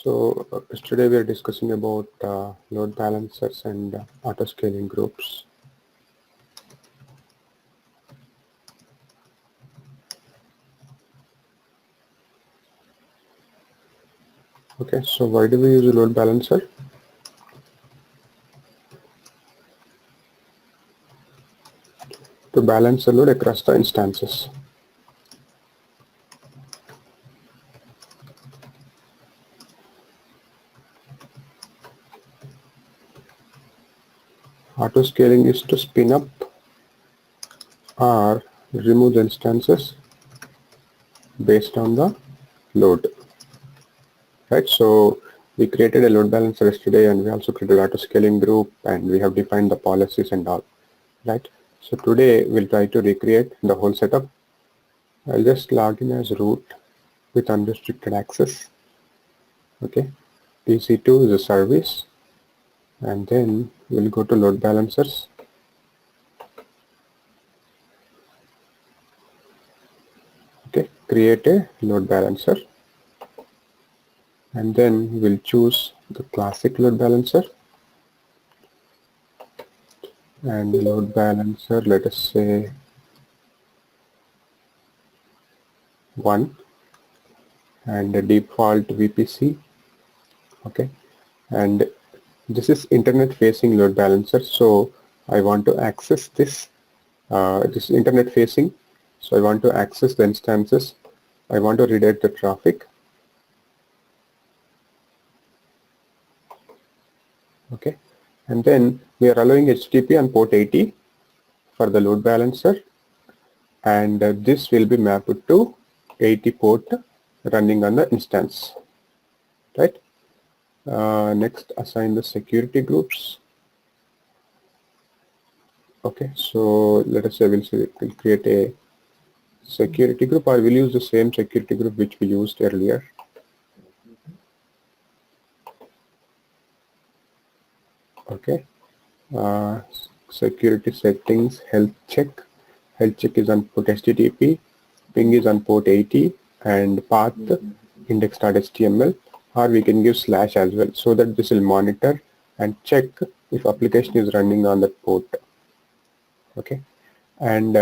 Today we are discussing about load balancers and auto scaling groups. Okay, so why do we use a load balancer? To balance the load across the instances. Auto scaling is to spin up or remove the instances based on the load. Right, so we created a load balancer yesterday, and we also created auto scaling group, and we have defined the policies and all. Right, so today we'll try to recreate the whole setup. I'll just log in as root with unrestricted access. Okay, EC2 is a service, and then we'll go to load balancers. Okay, create a load balancer, and then we'll choose the classic load balancer, and load balancer, let us say 1, and the default VPC. Okay, and this is internet facing load balancer, so I want to access this this internet facing, so I want to access the instances, I want to redirect the traffic. Okay, and then we are allowing HTTP on port 80 for the load balancer, and this will be mapped to 80 port running on the instance. Right, next assign the security groups. Okay, so let us say we'll create a security group, or we'll use the same security group which we used earlier. Okay, security settings, health check is on port HTTP, ping is on port 80, and path index.html, or we can give slash as well, so that this will monitor and check if application is running on that port. Okay, and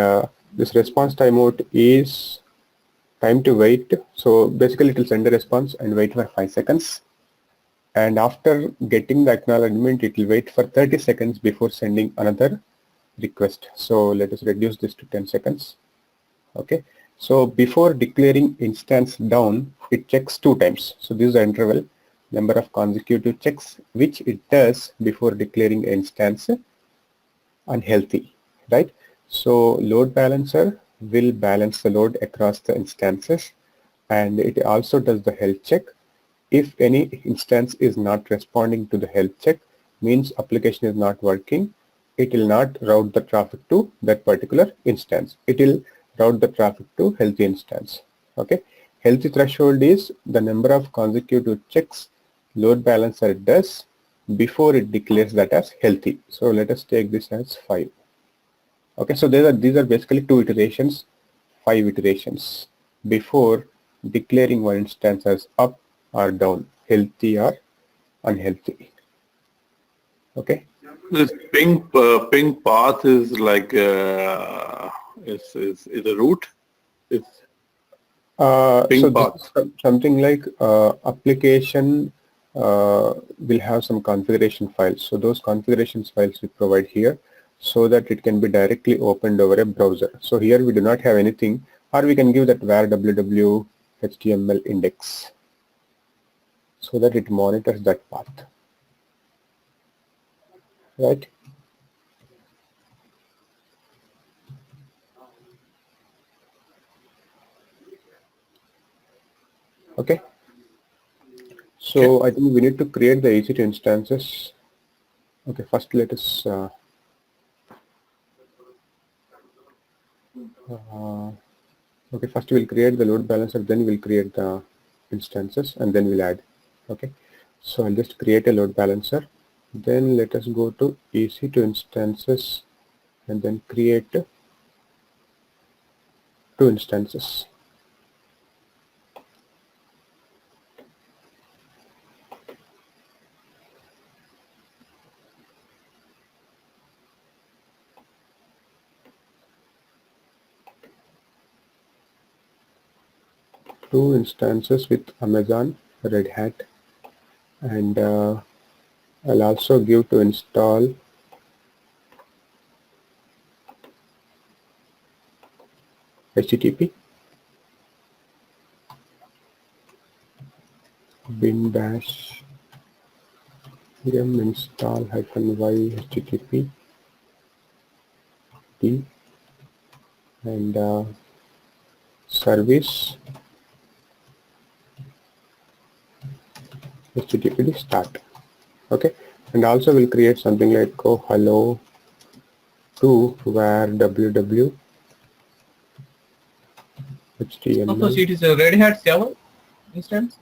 this response timeout is time to wait, so basically it will send a response and wait for 5 seconds, and after getting the acknowledgement it will wait for 30 seconds before sending another request. So let us reduce this to 10 seconds. Okay, so before declaring instance down, it checks 2 times. So this is the interval, number of consecutive checks which it does before declaring instance unhealthy. Right, so load balancer will balance the load across the instances, and it also does the health check. If any instance is not responding to the health check, means application is not working, it will not route the traffic to that particular instance. It will route the traffic to healthy instance. Okay, healthy threshold is the number of consecutive checks load balancer does before it declares that as healthy. So let us take this as 5. Okay, so these are basically 2 iterations, 5 iterations before declaring one instance as up or down, healthy or unhealthy. Okay. This ping path is like is a root. It's ping So path. this is something like application will have some configuration files. So those configuration files we provide here, so that it can be directly opened over a browser. So here we do not have anything, or we can give that var www HTML index, so that it monitors that path. Right. Okay. So I think we need to create the EC2 instances. Okay, first let us okay, first we'll create the load balancer, then we'll create the instances, and then we'll add. Okay, so I'll just create a load balancer, then let us go to EC2 instances, and then create 2 instances. 2 instances with Amazon Red Hat, and I'll also give to install HTTP bin bash yum install -y HTTP t and service HTTPD start. Okay, and also we'll create something like hello to where www Also, HTML. it is a Red Hat 7 instance.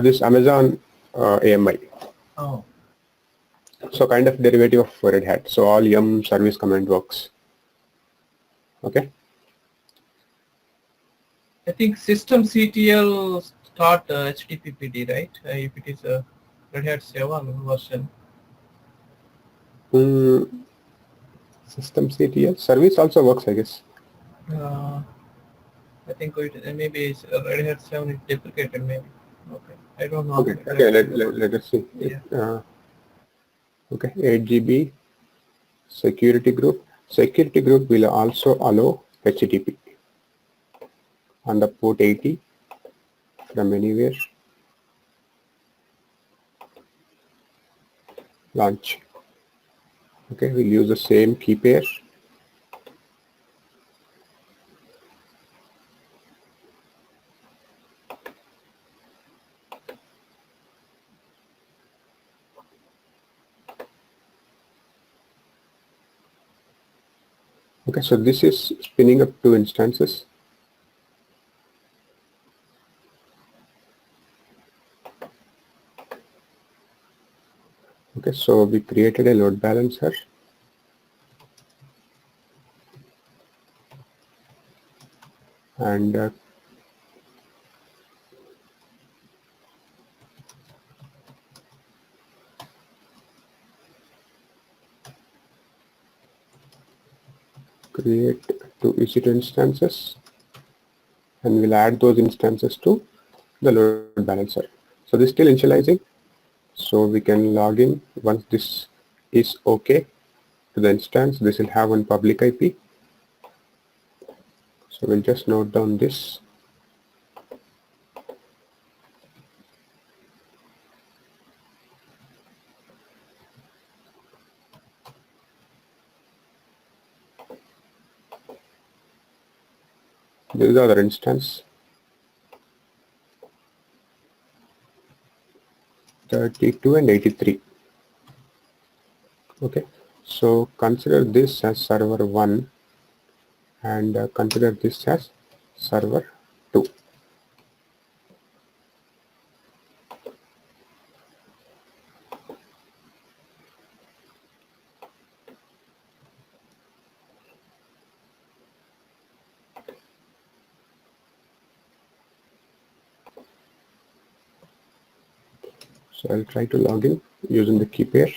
This Amazon AMI. Oh, So kind of derivative of Red Hat. So all yum service command works. Okay. I think systemctl start HTTPD, right? If it is a Red Hat 7 version. Systemctl service also works, I guess. I think maybe it's Red Hat 7 is deprecated, maybe. Okay, I don't know. Okay. Okay. Let us see. Yeah. Okay. 8 GB security group. Security group will also allow HTTP on the port 80 from anywhere. Launch. Okay, we'll use the same key pair. Okay, so this is spinning up 2 instances. Okay, so we created a load balancer. And create 2 EC2 instances, and we'll add those instances to the load balancer. So this is still initializing, so we can log in. Once this is okay to the instance, this will have one public IP. So we'll just note down this. This is the other instance. 32 and 83. Okay, so consider this as server 1 and consider this as server 2. So I'll try to log in using the key pair.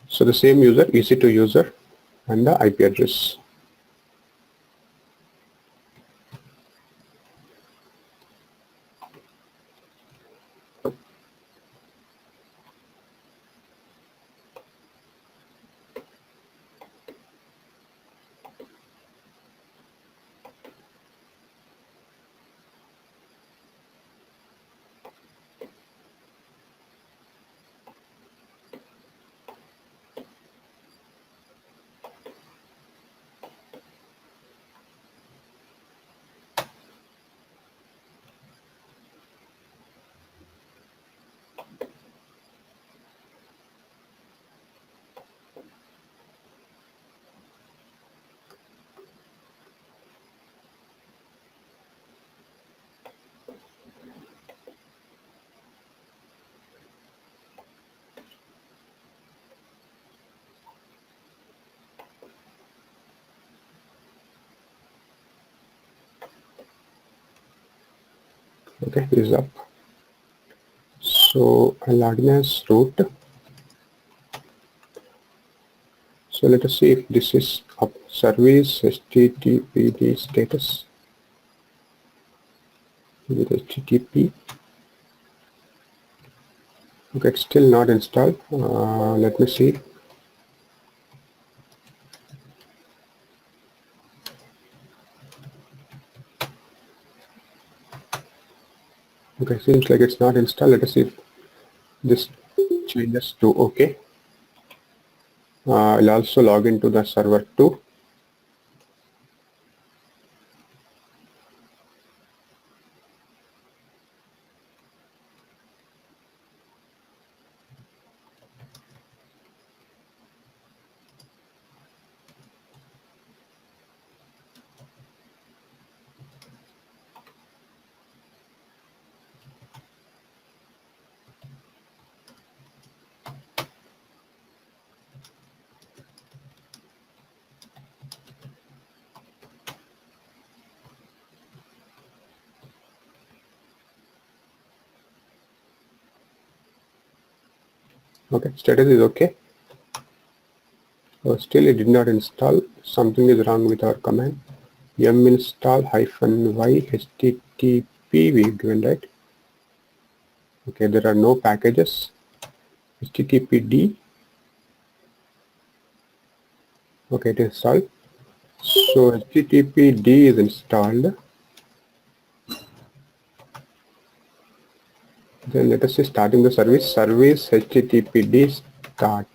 So the same user, EC2 user, and the IP address. Okay, this is up. So I'll log in as root. So let us see if this is up. Service HTTPD status. with HTTP. Okay, it's still not installed. Let me see. Okay, seems like it's not installed. Let us see if this changes to okay. I'll also log into the server 2. Okay, status is okay. Oh, still it did not install. Something is wrong with our command. Yum install -y http we've given, right? Okay, there are no packages. httpd. Okay, it is installed. So httpd is installed. Then let us say starting the service. Service httpd start.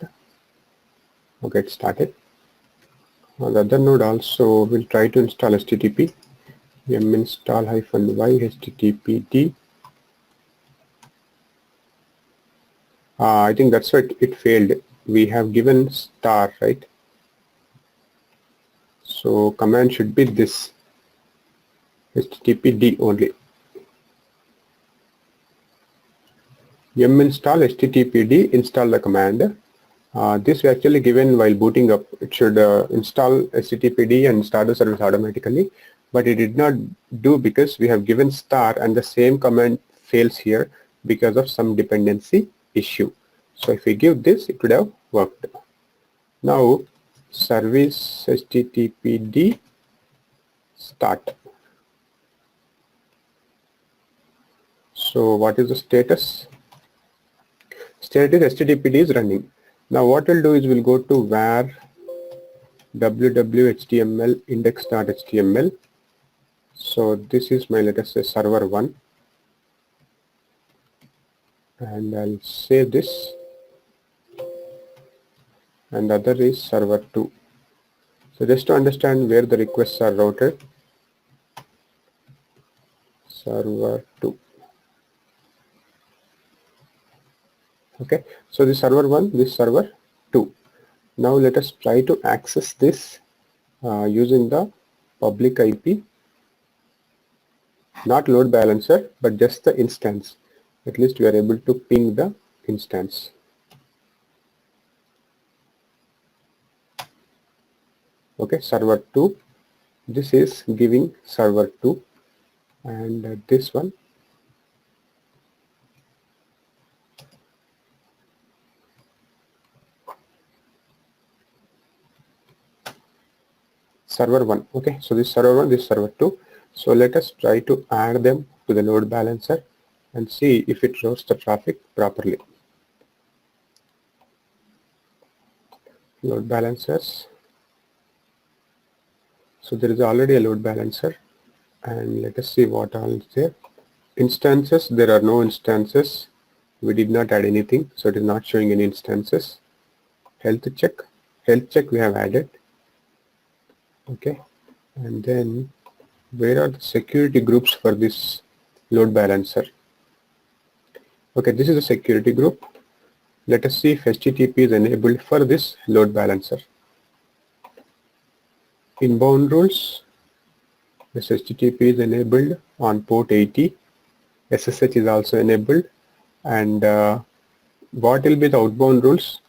Okay, it started. On the other node also we'll try to install http. Yum install -y httpd. I think that's why it failed. We have given star, right? So command should be this httpd only. Yum install httpd, install the command. This we actually given while booting up. It should install httpd and start the service automatically, but it did not do because we have given star and the same command fails here because of some dependency issue. So if we give this, it would have worked. Now service httpd start. So what is the status? Status httpd is running. Now what we'll do is we'll go to var www.html index.html. So this is my, let us say, server 1, and I'll save this, and the other is server 2. So just to understand where the requests are routed, server 2. Okay, so this server 1, this server 2. Now let us try to access this using the public IP, not load balancer, but just the instance. At least we are able to ping the instance. Okay, server 2. This is giving server 2, and this one server 1. Okay, so this server 1, this server 2. So let us try to add them to the load balancer and see if it routes the traffic properly. Load balancers. So there is already a load balancer, and let us see what all is there. Instances, there are no instances. We did not add anything, so it is not showing any instances. Health check we have added. Okay, and then where are the security groups for this load balancer? Okay, this is a security group. Let us see if HTTP is enabled for this load balancer. Inbound rules, this HTTP is enabled on port 80. SSH is also enabled. And what will be the outbound rules?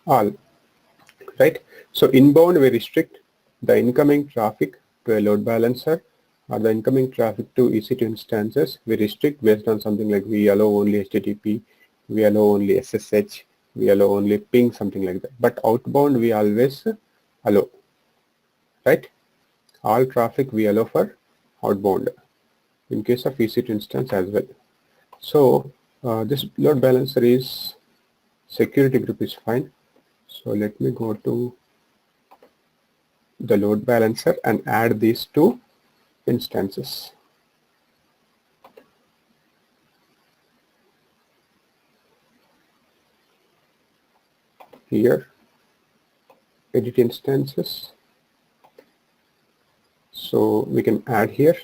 All, right? So inbound, we restrict the incoming traffic to a load balancer, or the incoming traffic to EC2 instances. We restrict based on something like we allow only HTTP, we allow only SSH, we allow only ping, something like that. But outbound, we always allow. right? All traffic we allow for outbound in case of EC2 instance as well. So this load balancer is security group is fine. So let me go to the load balancer and add these two instances. Here, edit instances. So we can add here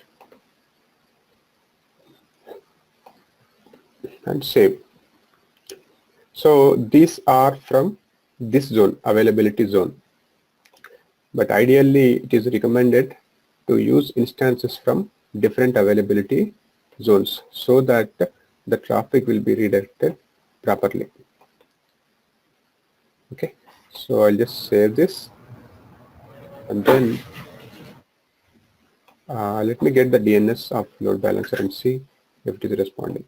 and save. So these are from this zone, availability zone. But ideally, it is recommended to use instances from different availability zones so that the traffic will be redirected properly. Okay, so I'll just save this and then let me get the DNS of load balancer and see if it is responding.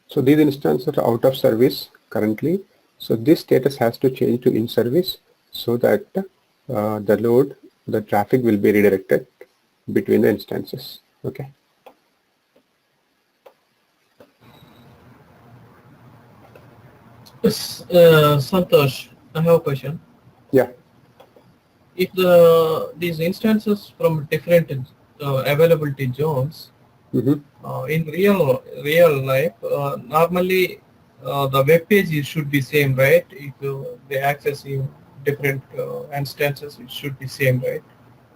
So these instances are out of service currently. So this status has to change to in service so that the traffic will be redirected between the instances. Okay. Santosh, I have a question. Yeah. If these instances from different availability zones, in real life, normally the web page should be same, right? If they access in different instances, it should be same, right?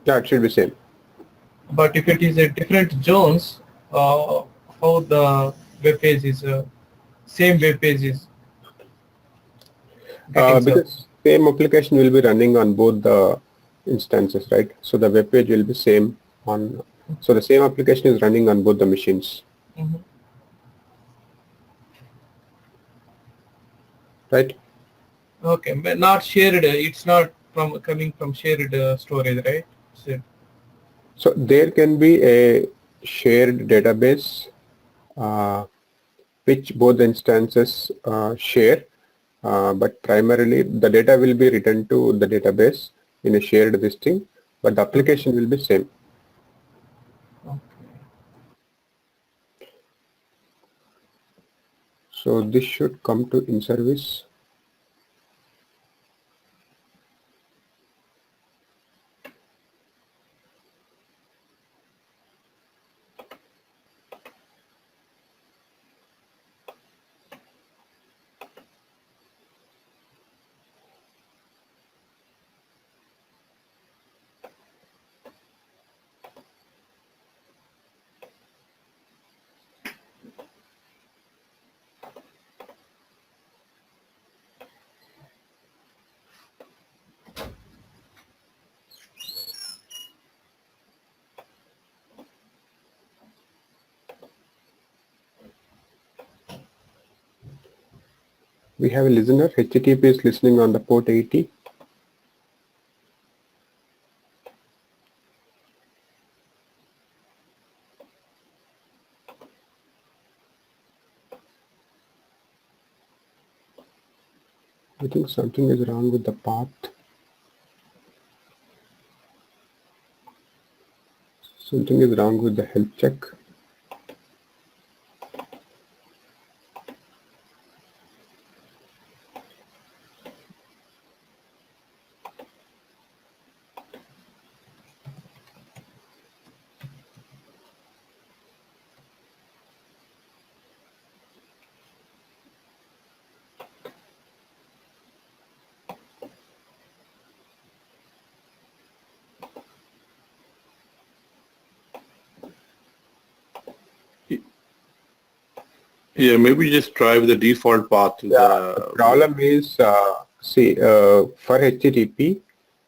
Yeah, it should be same. But if it is a different zones, how the web page is same web page is getting because same application will be running on both the instances, right? So the web page will be same on. So the same application is running on both the machines, right? Okay, but not shared. It's not from coming from shared storage, right? So there can be a shared database which both instances share, but primarily the data will be written to the database in a shared listing, but the application will be same. Okay. So this should come to in service. We have a listener. HTTP is listening on the port 80. I think something is wrong with the path. Something is wrong with the health check. Yeah, maybe just try with the default path. The problem is, for HTTP,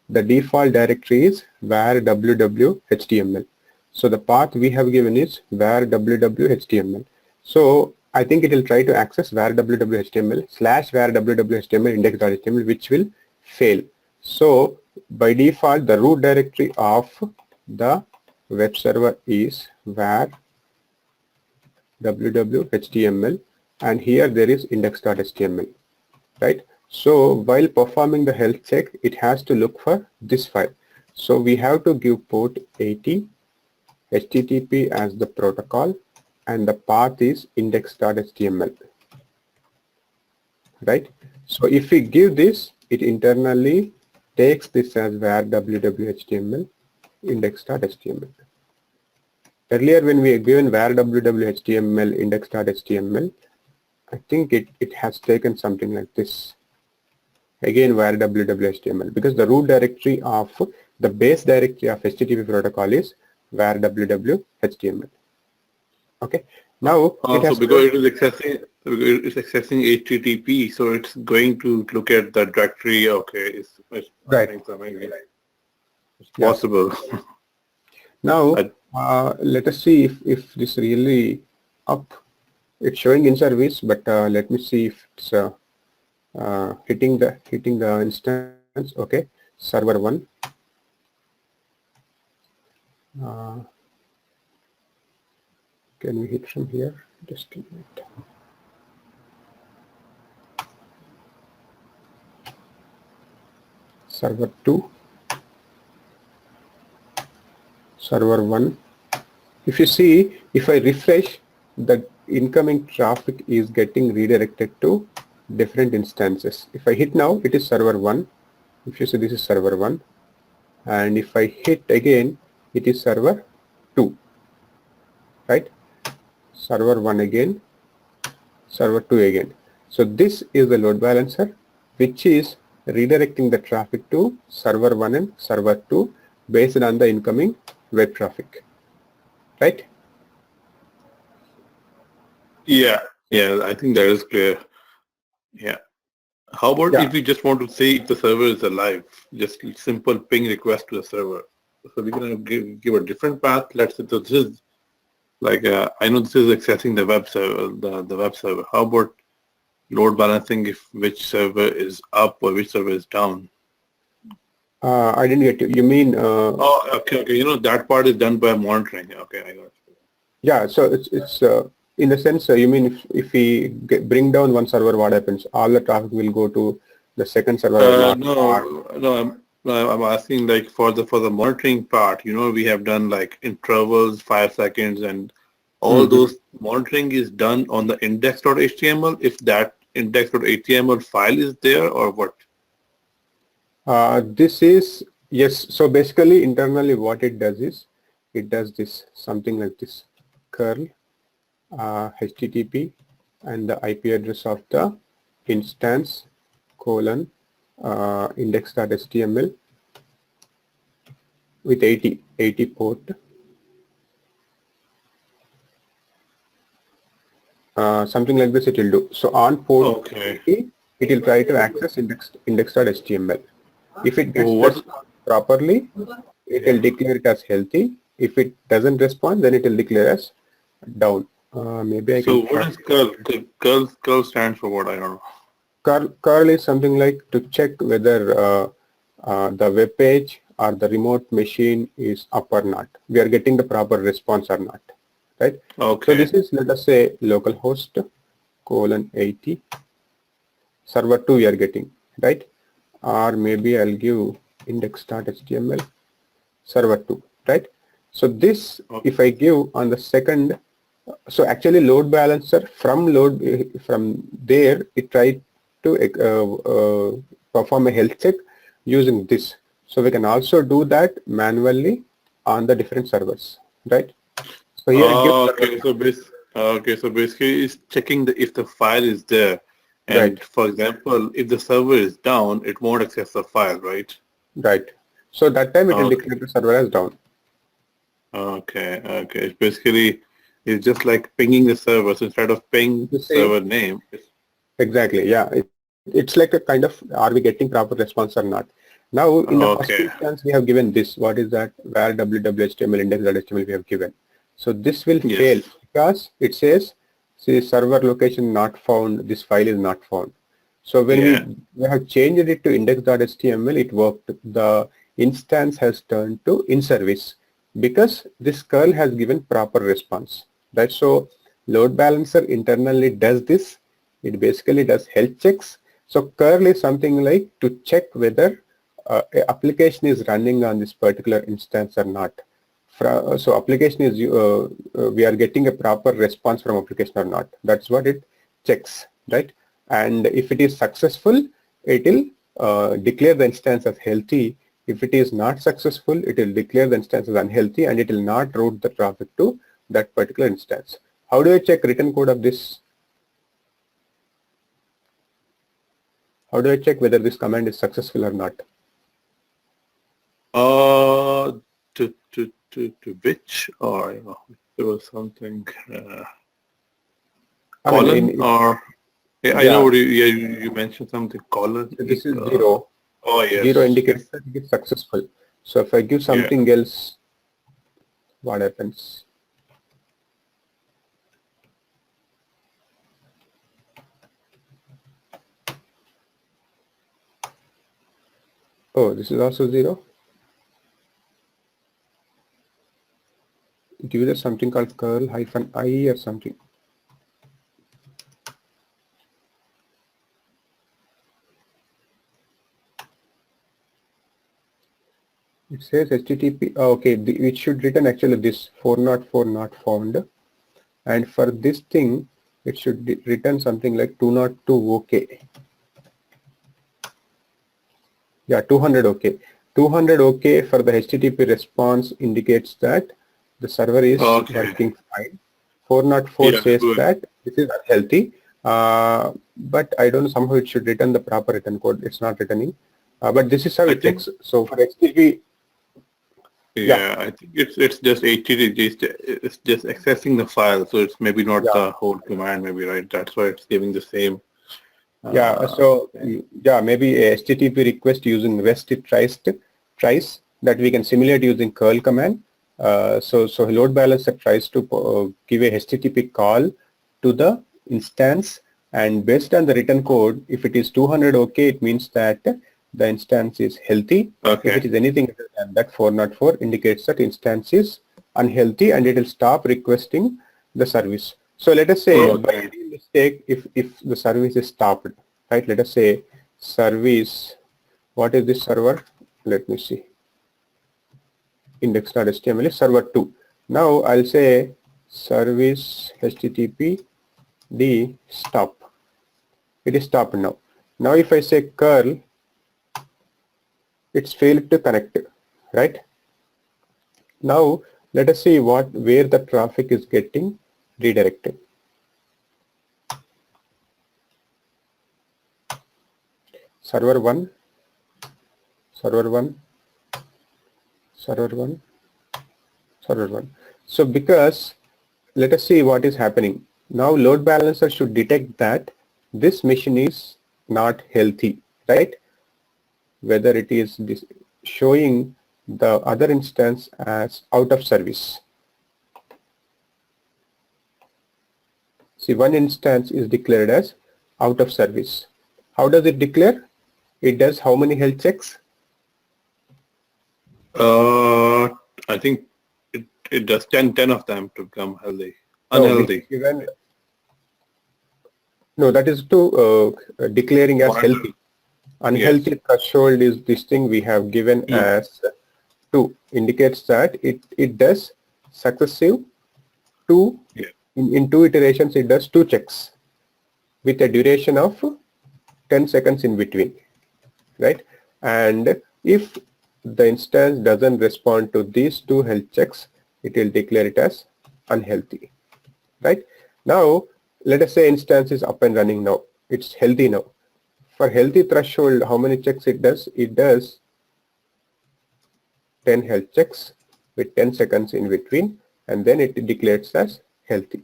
the default directory is var www html. So the path we have given is var www html. So I think it will try to access var www html / var www html index.html, which will fail. So by default, the root directory of the web server is var www.html, and here there is index.html, right? So while performing the health check, it has to look for this file. So we have to give port 80, HTTP as the protocol, and the path is index.html, right? So if we give this, it internally takes this as var www.html index.html. Earlier when we given var www.html index.html, I think it has taken something like this. Again var www.html, because the root directory of the base directory of HTTP protocol is var www.html. Okay. Now it has so because it's accessing HTTP, so it's going to look at the directory. Okay, it's right. It's possible. Now let us see if this really up. It's showing in service, but let me see if it's hitting the instance. Okay, server 1. Can we hit from here? Just a minute. Server 2, server 1. If you see, if I refresh, the incoming traffic is getting redirected to different instances. If I hit now, it is server 1. If you see, this is server 1. And if I hit again, it is server 2, right? Server 1 again, server 2 again. So this is the load balancer, which is redirecting the traffic to server 1 and server 2 based on the incoming web traffic, right? Yeah, I think that is clear. Yeah. How about if we just want to say if the server is alive, just simple ping request to the server. So we're going to give a different path. Let's say this is like, I know this is accessing the web server, the web server. How about load balancing if which server is up or which server is down? I didn't get you. You mean? Oh, okay. You know, that part is done by monitoring. Okay, I got you. Yeah, so it's in the sense, you mean if we bring down one server, what happens? All the traffic will go to the second server? No, I'm asking like for the monitoring part, you know, we have done like intervals, 5 seconds, and all those monitoring is done on the index.html. If that index.html file is there or what? This is, yes. So basically internally what it does is, it does this, something like this, curl HTTP and the IP address of the instance colon index.html with 80 port. Something like this it will do. So on port 80, it will try to access index.html. If it gets properly, it will declare it as healthy. If it doesn't respond, then it will declare as down. Maybe I can. So what is curl? Curl stands for what? I don't know. Curl is something like to check whether the web page or the remote machine is up or not. We are getting the proper response or not, right? Okay. So this is, let us say, localhost colon 80 server 2 we are getting, right? Or maybe I'll give index.html server 2, right? So this, if I give on the second, so actually load balancer from there, it tried to perform a health check using this. So we can also do that manually on the different servers, right? So here so basically it's checking if the file is there. And right. For example, if the server is down, it won't access the file, right? Right. So that time it will declare the server as down. Okay. It's basically, it's just like pinging the server. So instead of ping server name. Exactly. Yeah. It's like a kind of, are we getting proper response or not? Now in the first instance we have given this. What is that? Var www.html index.html we have given. So this will fail because it says, see, server location not found, this file is not found. So when we have changed it to index.html, it worked. The instance has turned to in service. because this curl has given proper response, right? So load balancer internally does this. It basically does health checks. So curl is something like to check whether a application is running on this particular instance or not. So application is we are getting a proper response from application or not. That's what it checks, right? And if it is successful, it will declare the instance as healthy. If it is not successful, it will declare the instance as unhealthy, and it will not route the traffic to that particular instance. How do I check written code of this? How do I check whether this command is successful or not? To which, or there was something I colon mean, or I know what you mentioned something colon. This is 0. Oh yes. 0 indicates that it is successful. So if I give something else, what happens? Oh, this is also 0. Give us something called curl -i or something. It says HTTP. Okay, it should return actually this 404 not found, and for this thing it should return something like 202 OK. Yeah, 200 OK. 200 OK for the HTTP response indicates that the server is working fine. 404 says that this is unhealthy, but I don't know, somehow it should return the proper return code. It's not returning, but this is how it checks. So for HTTP, I think it's just HTTP. It's just accessing the file, so it's maybe not the whole command. Maybe right. That's why it's giving the same. Maybe a HTTP request using REST it tries that we can simulate using curl command. So load balancer tries to give a HTTP call to the instance, and based on the written code, if it is 200 OK, it means that the instance is healthy. If it is anything other than that 404 indicates that instance is unhealthy, and it will stop requesting the service. So let us say by any mistake, if the service is stopped, right? Let us say service, what is this server? Let me see. Index.html is server 2. Now I'll say service HTTP D stop. It is stopped now. Now if I say curl, it's failed to connect, right? Now let us see where the traffic is getting redirected. Server 1, server 1, server 1, server 1. So because, let us see what is happening. Now load balancer should detect that this machine is not healthy, right? Whether it is showing the other instance as out of service. See, one instance is declared as out of service. How does it declare? It does how many health checks? I think it does 10 of them to become healthy. Unhealthy. No, that is to declaring as healthy. Unhealthy threshold is this thing we have given as 2, indicates that it does successive 2, in 2 iterations it does 2 checks with a duration of 10 seconds in between, right? And if the instance doesn't respond to these 2 health checks, it will declare it as unhealthy, right? Now let us say instance is up and running now, it's healthy now. For healthy threshold, how many checks it does? It does 10 health checks with 10 seconds in between, and then it declares as healthy,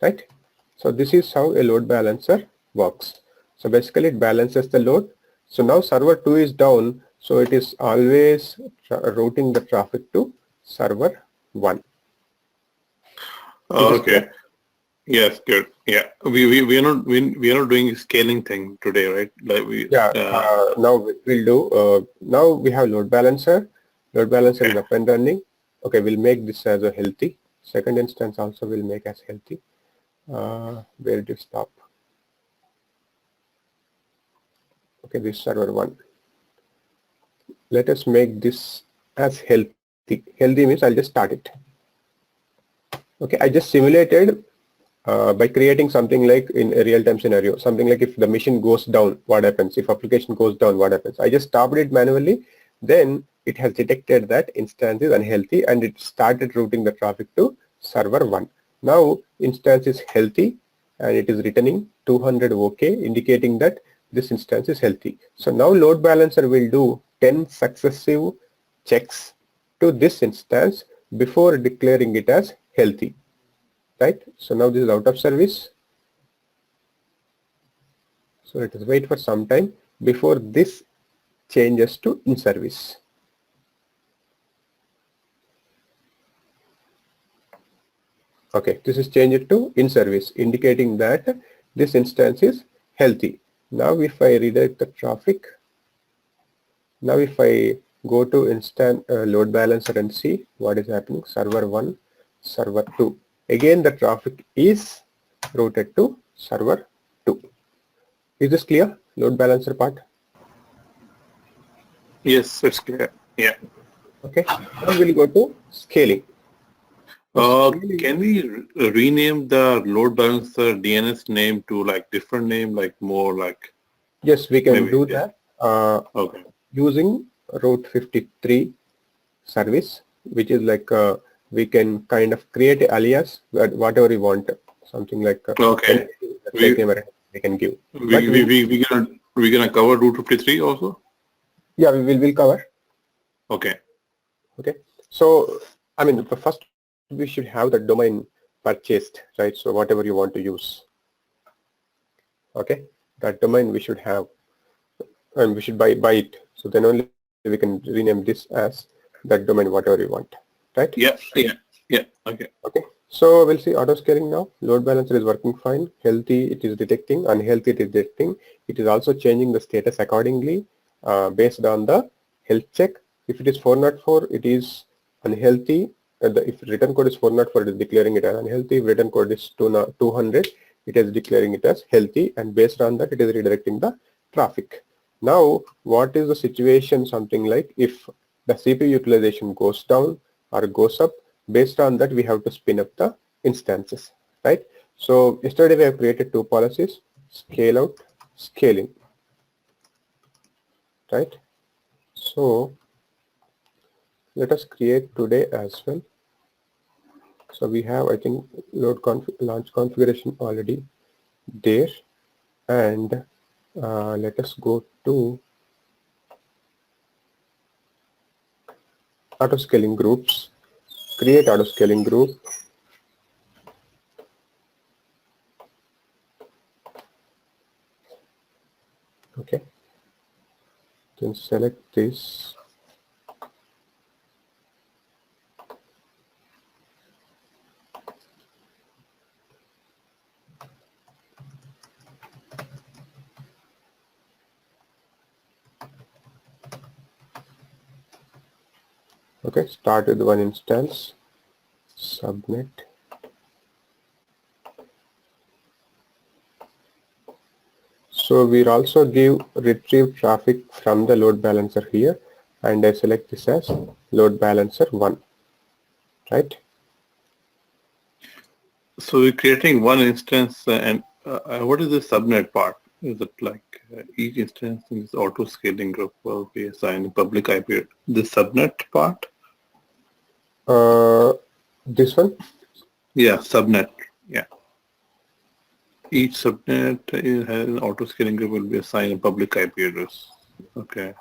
right? So this is how a load balancer works. So basically it balances the load. So now server 2 is down, so it is always routing the traffic to server 1. Okay. Yes, good. Yeah, we are not doing scaling thing today, right? Like we Yeah, now we'll do, now we have load balancer. Load balancer is okay. up and running. Okay, we'll make this as a healthy. Second instance also will make as healthy. Where do you stop? Okay, this server 1. Let us make this as healthy. Healthy means I'll just start it. Okay, I just simulated by creating something like in a real-time scenario, something like if the machine goes down, what happens? If application goes down, what happens? I just stopped it manually. Then it has detected that instance is unhealthy and it started routing the traffic to server 1. Now instance is healthy and it is returning 200 OK, indicating that this instance is healthy. So now load balancer will do 10 successive checks to this instance before declaring it as healthy. Right? So now this is out of service. So let us wait for some time before this changes to in service. Okay, this is changed to in service, indicating that this instance is healthy. Now if I redirect the traffic, now if I go to instant load balancer and see what is happening, server 1, server 2. Again the traffic is routed to server 2. Is this clear? Load balancer part? Yes, it's clear. Yeah. Okay. Now we'll go to scaling. Can we rename the load balancer DNS name to like different name, like more like Yes, we can maybe do yeah. that Okay. using Route 53 service, which is like we can kind of create an alias whatever we want, something like Okay. we can give. But We gonna cover Route 53 also? yeah, we will cover. Okay. Okay. So I mean, first we should have the domain purchased, right? So whatever you want to use. Okay, that domain we should have, and we should buy it. So then only we can rename this as that domain whatever you want, right? Yeah. Okay. Okay. So we'll see auto scaling now. Load balancer is working fine. Healthy it is detecting, unhealthy it is detecting. It is also changing the status accordingly based on the health check. If it is 404, it is unhealthy. If return code is 404, it is declaring it as unhealthy. If return code is 200, it is declaring it as healthy, and based on that, it is redirecting the traffic. Now, what is the situation? Something like if the CPU utilization goes down or goes up, based on that, we have to spin up the instances, right? So yesterday we have created two policies: scale out, scaling, right? So let us create today as well. So we have, I think, launch configuration already there, and let us go to auto scaling groups, create auto scaling group. Okay, then select this. Okay, start with one instance, subnet. So we'll also give retrieve traffic from the load balancer here, and I select this as load balancer 1, right? So we're creating one instance, and what is the subnet part? Is it like each instance is auto scaling group will be assigned a public IP? The subnet part? This one? Yeah, subnet. Yeah. Each subnet has an auto scaling group will be assigned a public IP address. Okay.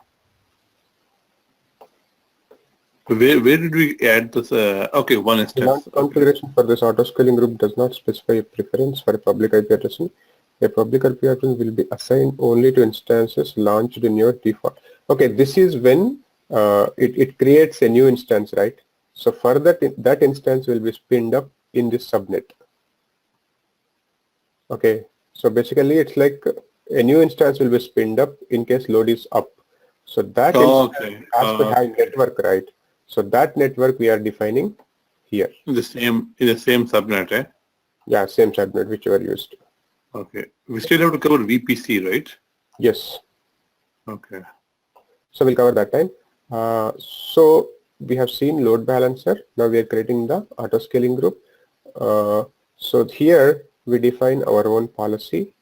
Where did we add this? Okay, one The instance. configuration for this auto scaling group does not specify a preference for a public IP addressing. A public IP address will be assigned only to instances launched in your default. Okay, this is when it creates a new instance, right? So for that instance will be spinned up in this subnet. Okay, so basically it's like a new instance will be spinned up in case load is up. So that instance Okay. has to have Okay. network, right? So that network we are defining here. In the same subnet, eh? Yeah, same subnet whichever used. Okay. We still have to cover VPC, right? Yes. Okay. So we'll cover that time. So we have seen load balancer. Now we are creating the auto scaling group. So here we define our own policy.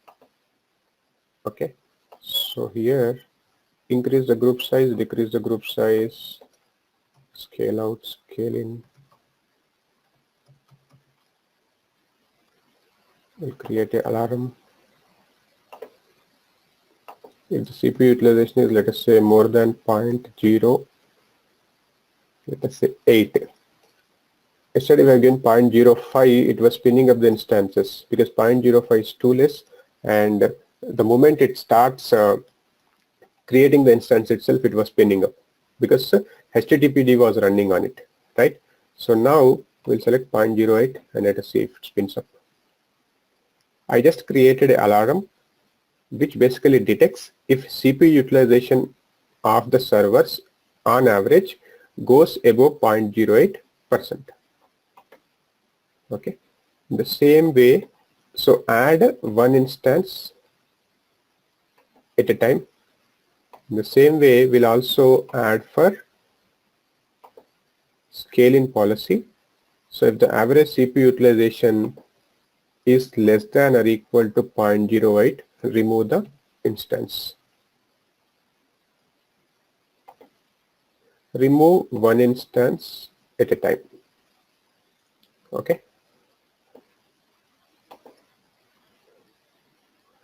Okay. So here increase the group size, decrease the group size, scale out, scale in. We'll create an alarm. If the CPU utilization is, let us say, more than 0.0, let us say 8. Yesterday we have given 0.05, it was spinning up the instances because 0.05 is too less, and the moment it starts creating the instance itself, it was spinning up because HTTPD was running on it, right? So now we'll select 0.08 and let us see if it spins up. I just created an alarm which basically detects if CPU utilization of the servers on average goes above 0.08%. Okay, in the same way, so add one instance at a time. In the same way, we'll also add for scaling policy. So if the average CPU utilization is less than or equal to 0.08, remove the instance. Remove one instance at a time. Okay.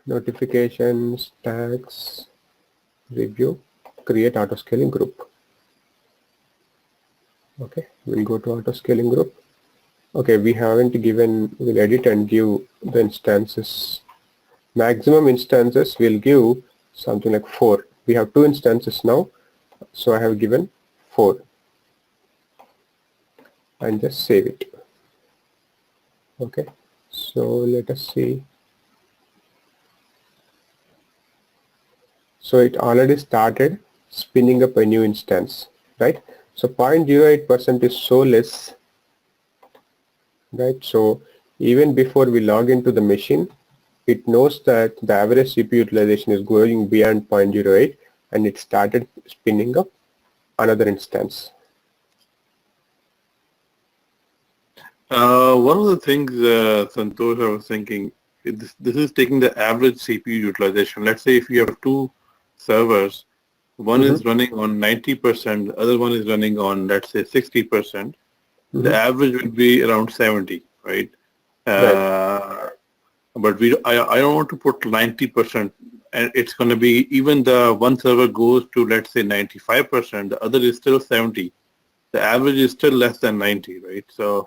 Notifications, tags, review, create auto scaling group. Okay, we'll go to auto scaling group. Okay, we haven't given, we'll edit and give the instances. Maximum instances will give something like 4. We have 2 instances now, so I have given 4 and just save it. Okay, so let us see. So it already started spinning up a new instance, right? So 0.08% is so less, right? So even before we log into the machine, it knows that the average CPU utilization is going beyond 0.08 and it started spinning up another instance. One of the things, Santosh, I was thinking, this is taking the average CPU utilization. Let's say if you have two servers, one is running on 90%, the other one is running on, let's say, 60%. The average will be around 70, right? Right. But I don't want to put 90%, and it's going to be, even the one server goes to, let's say, 95%, the other is still 70. The average is still less than 90, right? So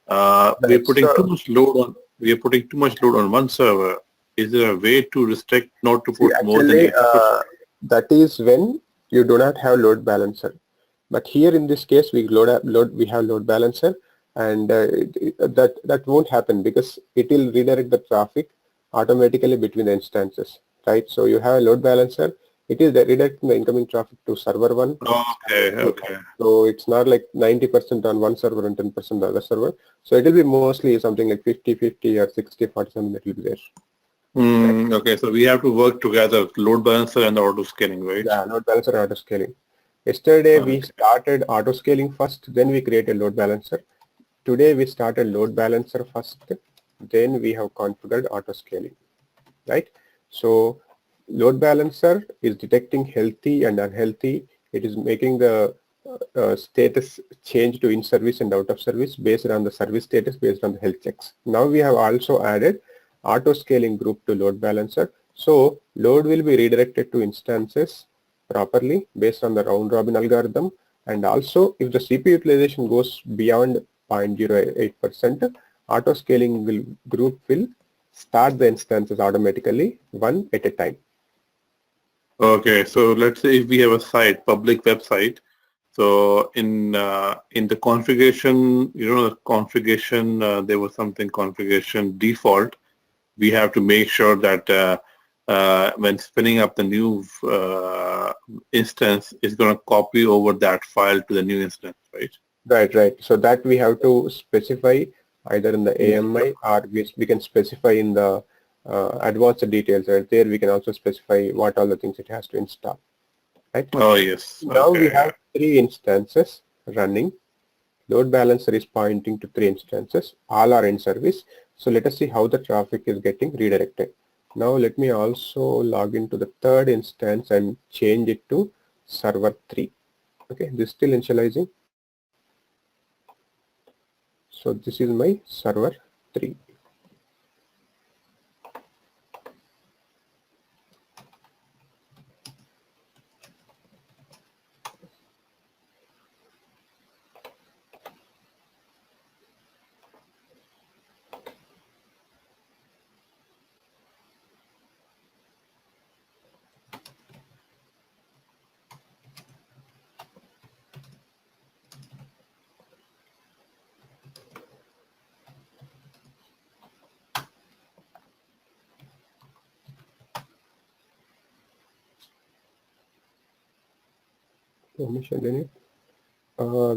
we are Right. putting too So much load on. We are putting too much load on one server. Is there a way to restrict not to see, put more than actually, 80%? that is when you do not have load balancer. But here in this case, we we have load balancer, and that won't happen because it will redirect the traffic automatically between the instances, right? So you have a load balancer. It is redirecting the incoming traffic to server 1. Okay, okay. So it's not like 90% on one server and 10% on the other server. So it will be mostly something like 50-50 or 60-40, something that will be there. Okay, so we have to work together, load balancer and auto scaling, right? Yeah, load balancer and auto scaling. Yesterday we Okay. started auto scaling first, then we created load balancer. Today we started load balancer first, then we have configured auto scaling, right? So load balancer is detecting healthy and unhealthy. It is making the status change to in service and out of service based on the service status, based on the health checks. Now we have also added auto scaling group to load balancer. So load will be redirected to instances properly based on the round robin algorithm, and also if the CPU utilization goes beyond 0.08%, auto scaling group will start the instances automatically one at a time. Okay, so let's say if we have a site, public website, so in the configuration, there was something configuration default. we have to make sure that when spinning up the new instance, it's going to copy over that file to the new instance, right? Right. So that we have to specify either in the AMI or we can specify in the advanced details. Right there, we can also specify what all the things it has to install. Right. Oh, yes. Now Okay. we have 3 instances running. Load balancer is pointing to 3 instances. All are in service. So let us see how the traffic is getting redirected. Now let me also log into the 3rd instance and change it to server 3. Okay, this is still initializing. So this is my server 3. Permission in it.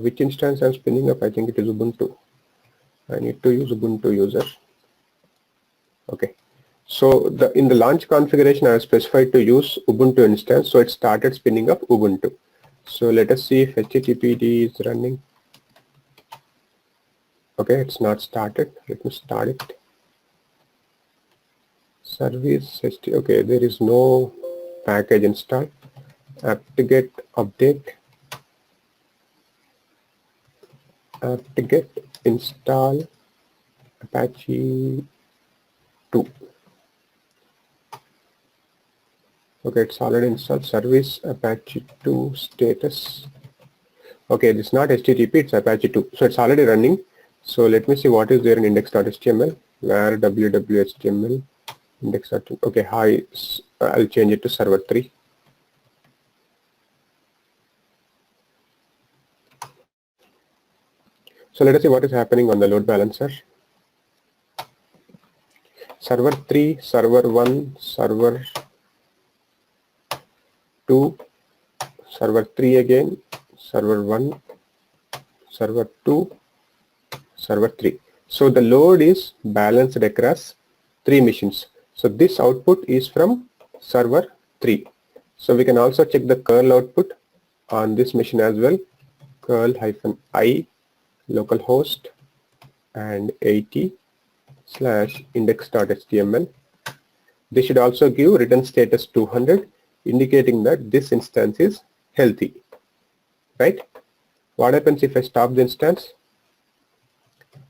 Which instance I'm spinning up? I think it is Ubuntu. I need to use Ubuntu user. Okay. So in the launch configuration, I have specified to use Ubuntu instance. So it started spinning up Ubuntu. So let us see if HTTPD is running. Okay, it's not started. Let me start it. Service. Okay, there is no package installed. apt-get update, apt-get install Apache 2. Okay, it's already installed. Service Apache 2 status. Okay, this is not HTTP, it's Apache 2. So it's already running. So let me see what is there in index.html, where www.html index.html. Okay, hi, I'll change it to server 3. So let us see what is happening on the load balancer. Server 3, server 1, server 2, server 3 again, server 1, server 2, server 3. So the load is balanced across 3 machines. So this output is from server 3. So we can also check the curl output on this machine as well. curl-i localhost and 80/index.html. This should also give return status 200, indicating that this instance is healthy, right? What happens if I stop the instance?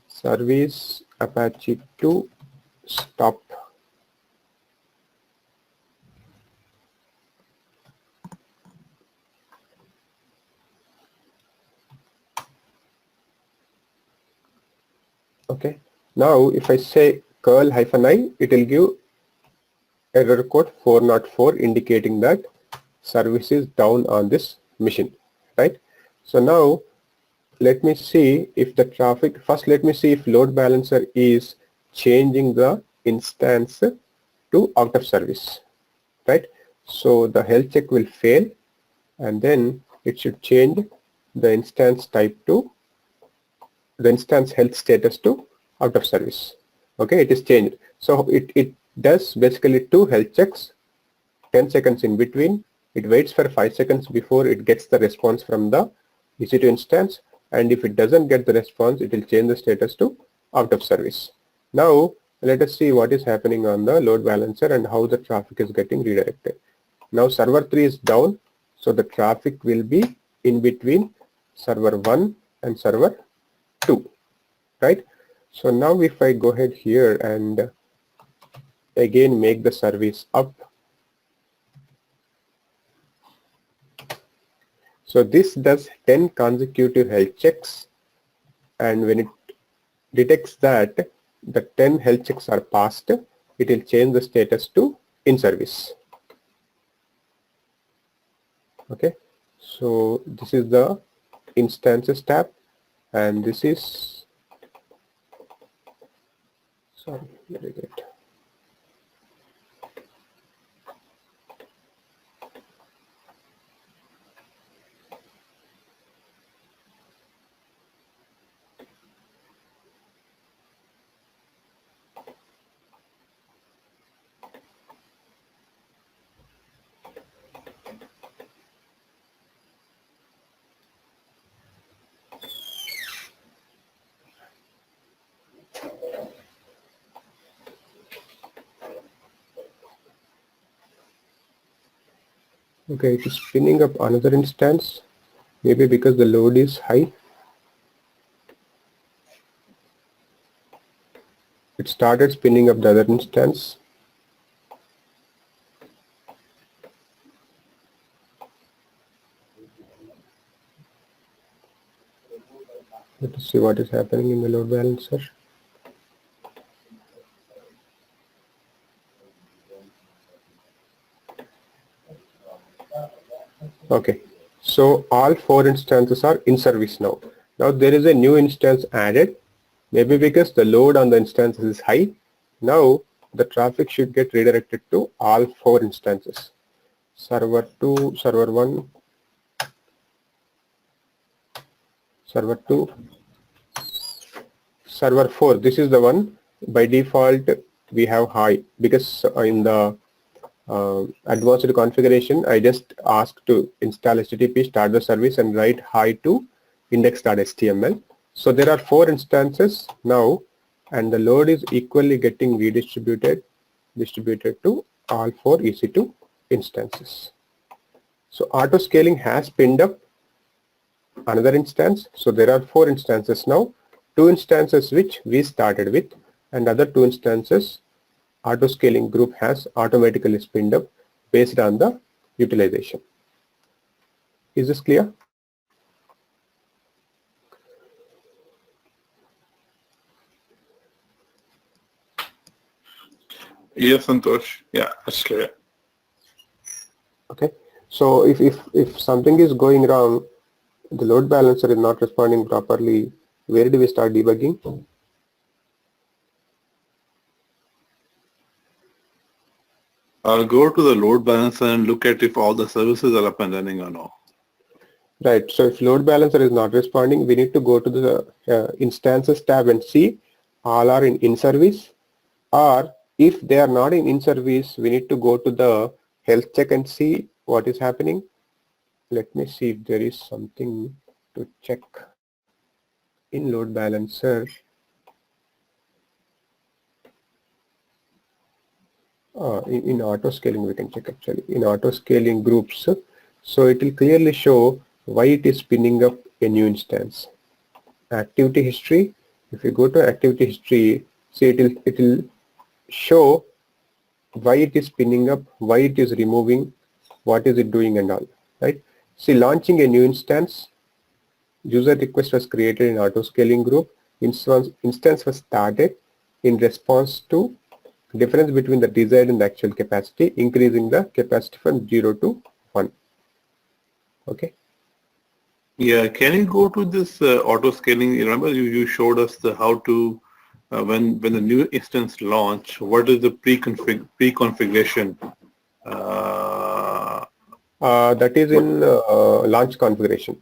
Service Apache 2 stop. Okay, now if I say curl-i, it will give error code 404, indicating that service is down on this machine, right? So now let me see if the traffic, first let me see if load balancer is changing the instance to out of service, right? So the health check will fail, and then it should change the instance type to the instance health status to out of service. Okay, it is changed. So it does basically 2 health checks, 10 seconds in between. It waits for 5 seconds before it gets the response from the EC2 instance, and if it doesn't get the response, it will change the status to out of service. Now let us see what is happening on the load balancer and how the traffic is getting redirected. Now server 3 is down, so the traffic will be in between server 1 and server 2, right? So now if I go ahead here and again make the service up, so this does 10 consecutive health checks, and when it detects that the 10 health checks are passed, it will change the status to in service. Okay, so this is the instances tab, and this is, sorry, where is it? Okay, it is spinning up another instance, maybe because the load is high. It started spinning up the other instance. Let us see what is happening in the load balancer. Okay, so all 4 instances are in service now. Now there is a new instance added, maybe because the load on the instances is high. Now the traffic should get redirected to all 4 instances. Server 2, server 1, server 2, server 4. This is the one by default we have high, because in the advanced configuration I just asked to install HTTP, start the service and write hi to index.html. So there are 4 instances now, and the load is equally getting redistributed to all 4 EC2 instances. So auto scaling has pinned up another instance. So there are 4 instances now, 2 instances which we started with, and other 2 instances auto scaling group has automatically spinned up based on the utilization. Is this clear? Yes, Santosh. Yeah, that's clear. Okay. So if something is going wrong, the load balancer is not responding properly, where do we start debugging? I'll go to the load balancer and look at if all the services are up and running or no. Right. So if load balancer is not responding, we need to go to the instances tab and see all are in service, or if they are not in service, we need to go to the health check and see what is happening. Let me see if there is something to check in load balancer. In auto scaling we can check actually, in auto scaling groups. So it will clearly show why it is spinning up a new instance. Activity history, if you go to activity history, see it will show why it is spinning up, why it is removing, what is it doing and all, right? See, launching a new instance, user request was created in auto scaling group, instance was started in response to difference between the desired and the actual capacity, increasing the capacity from 0 to 1. Okay. Yeah, can you go to this auto scaling? Remember you showed us the how to when the new instance launch, what is the pre-configuration? That is in launch configuration,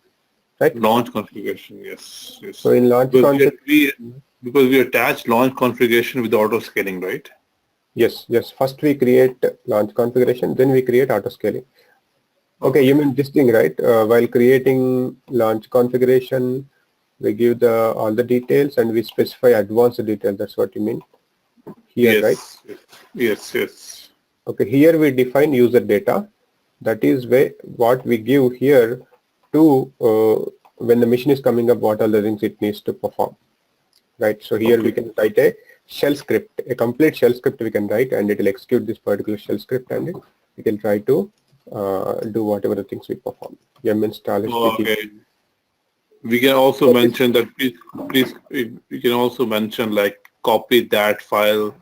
right? Launch configuration, yes. So in launch configuration, because we attach launch configuration with auto scaling, right? yes. First we create launch configuration, then we create auto scaling. Okay, you mean this thing, right? While creating launch configuration, we give all the details and we specify advanced details. That's what you mean here, yes, right? Yes. Okay, here we define user data. That is what we give here to when the machine is coming up, what are the things it needs to perform, right? So here we can write a shell script, a complete shell script we can write, and it will execute this particular shell script, and it will try to do whatever the things we perform. Yum install HTTP. Okay. We can also mention that please we can also mention like copy that file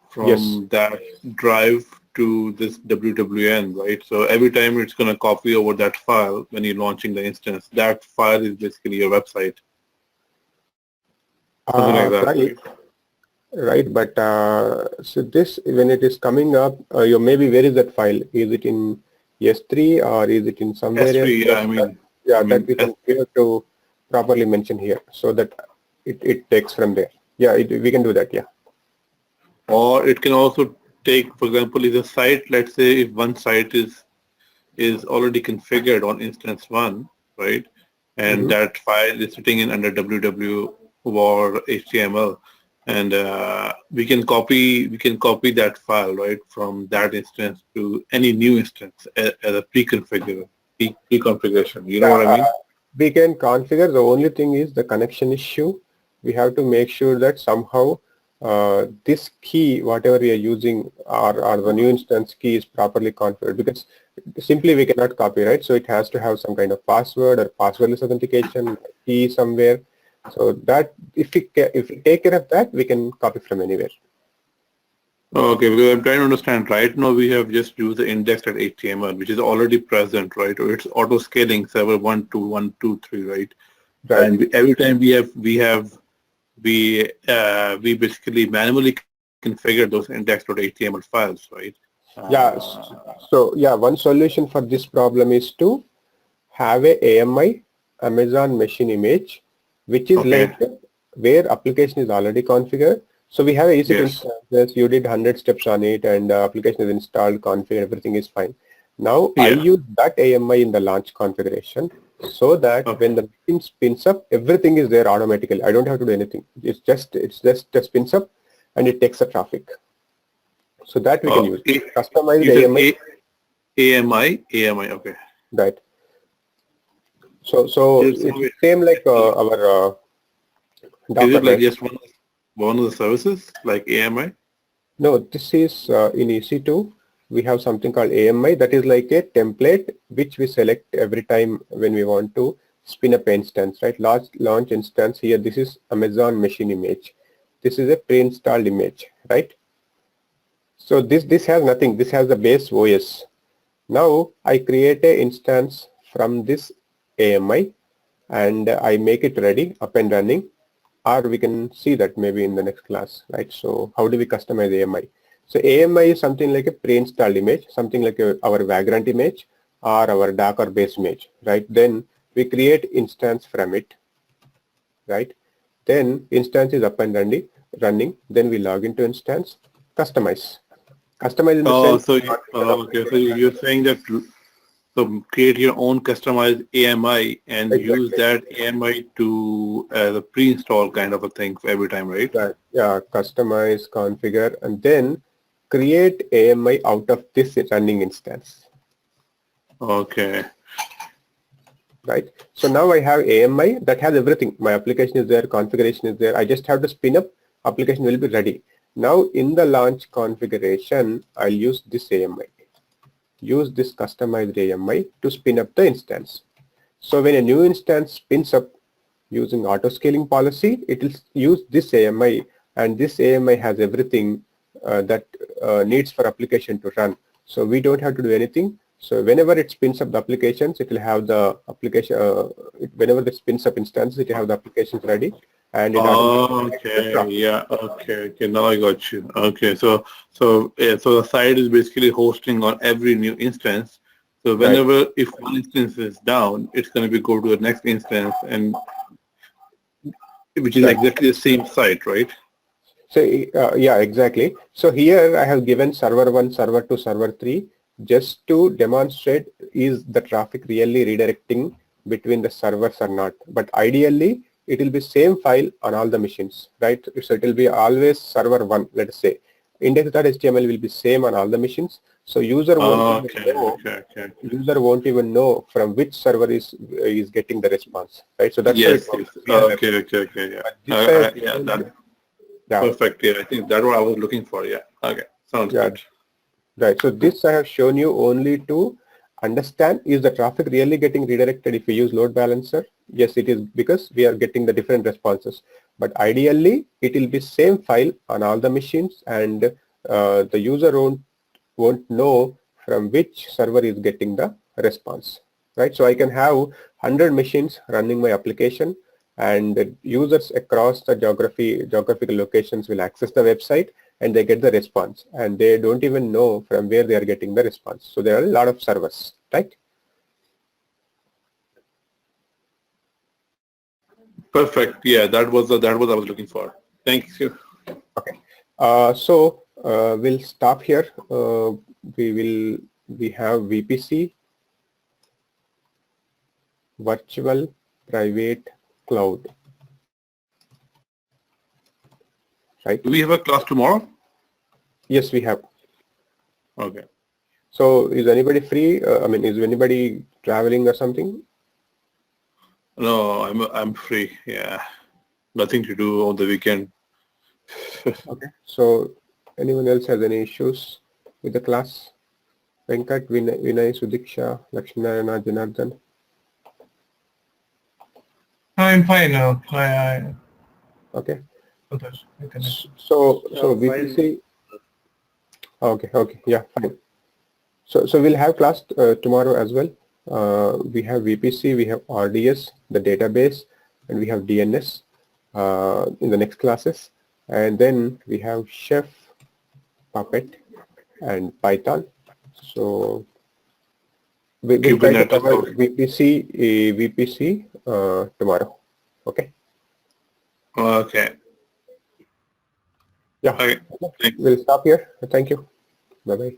from that drive to this WWN, right? So every time it's going to copy over that file when you're launching the instance, that file is basically your website. Something like that, right? But so this, when it is coming up, maybe where is that file? Is it in S3 or is it in somewhere S3, else? That we have to properly mention here so that it takes from there. Yeah, we can do that. Yeah. Or it can also take, for example, is a site. Let's say if one site is already configured on instance 1, right, and that file is sitting in under www or HTML, and we can copy that file, right, from that instance to any new instance as a pre-configuration. You know Yeah, what I mean? we can configure. The only thing is the connection issue. We have to make sure that somehow this key, whatever we are using, or the new instance key is properly configured, because simply we cannot copy, right? So it has to have some kind of password or passwordless authentication key somewhere. So that if we take care of that, we can copy from anywhere. Okay, because I'm trying to understand. Right now, we have just used the index.html, which is already present, right? Or it's auto scaling server 1, 2, 1, 2, 3, right? Right. And every time we basically manually configure those index.html files, right? Yeah. So yeah, one solution for this problem is to have a AMI, Amazon machine image, which is Okay. like where application is already configured. So we have a EC2 Yes. instance. You did 100 steps on it, and application is installed, configured, everything is fine. Now I Yeah. use that AMI in the launch configuration, so that Okay. when the machine spins up, everything is there automatically. I don't have to do anything. It's just spins up, and it takes the traffic. So that we can use customized You said AMI. AMI. Okay. Right. So Is it's same like our is Docker, it like right? just one of the services like AMI? No, this is in EC2. We have something called AMI, that is like a template which we select every time when we want to spin up instance, right? Launch instance here. This is Amazon machine image. This is a pre-installed image, right? So this has nothing. This has the base OS. Now I create a instance from this AMI, and I make it ready, up and running, or we can see that maybe in the next class, right? So how do we customize AMI? So AMI is something like a pre-installed image, something like our Vagrant image or our Docker base image, right? Then we create instance from it, right? Then instance is up and running. Then we log into instance, customize. Customize in the Oh, sense, so okay. So you're saying that create your own customized AMI and use exactly. that AMI to as a pre-install kind of a thing for every time, right? Right. Yeah, customize, configure, and then create AMI out of this running instance. Okay. Right. So now I have AMI that has everything. My application is there, configuration is there. I just have to spin up, application will be ready. Now in the launch configuration, I'll use this AMI. Use this customized AMI to spin up the instance. So when a new instance spins up using auto scaling policy, it will use this AMI, and this AMI has everything that needs for application to run. So we don't have to do anything. So whenever it spins up the applications, it will have the application, whenever it spins up instances, it will have the applications ready, and it Okay. automatically. Yeah. Okay. Okay. Now I got you. Okay. So the site is basically hosting on every new instance. So Right. whenever if one instance is down, it's going to be go to the next instance, and which is Right. exactly the same site, right? So yeah, exactly. So here I have given server 1, server 2, server 3 just to demonstrate is the traffic really redirecting between the servers or not. But ideally, it will be same file on all the machines, right? So it will be always server 1, let's say. Index.html will be same on all the machines. So user won't even Okay. know, Okay. user won't even know from which server is getting the response, right? So that's how it Yes. works. Yes. Okay. Yeah. But this I have Yeah. shown That you. Yeah. perfect. Yeah. I think that's what I was looking for. Yeah. Okay. Sounds Yeah, good. right. So this I have shown you only to understand, is the traffic really getting redirected if we use load balancer? Yes, it is, because we are getting the different responses. But ideally, it will be same file on all the machines, and the user won't know from which server is getting the response, right? So I can have 100 machines running my application, and the users across the geographical locations will access the website, and they get the response, and they don't even know from where they are getting the response. So there are a lot of servers, right? Perfect. Yeah. That was I was looking for. Thank you. Okay. We'll stop here. We have VPC, virtual private cloud. right? Do we have a class tomorrow? Yes, we have. Okay. So is anybody free? I mean, is anybody traveling or something? No, I'm free. Yeah, nothing to do on the weekend. Okay. So anyone else has any issues with the class? Venkat, Vinay, Sudiksha, Lakshminarayana, Janardhan. I'm fine now. I Okay. Santosh, I can. So VPC. Okay. Yeah, fine. So we'll have class tomorrow as well. We have VPC, we have RDS, the database, and we have DNS in the next classes. And then we have Chef, Puppet, and Python. So we'll try to Kubernetes. cover VPC tomorrow. Okay. Okay. Yeah. Okay. Thanks. We'll stop here. Thank you. Bye-bye.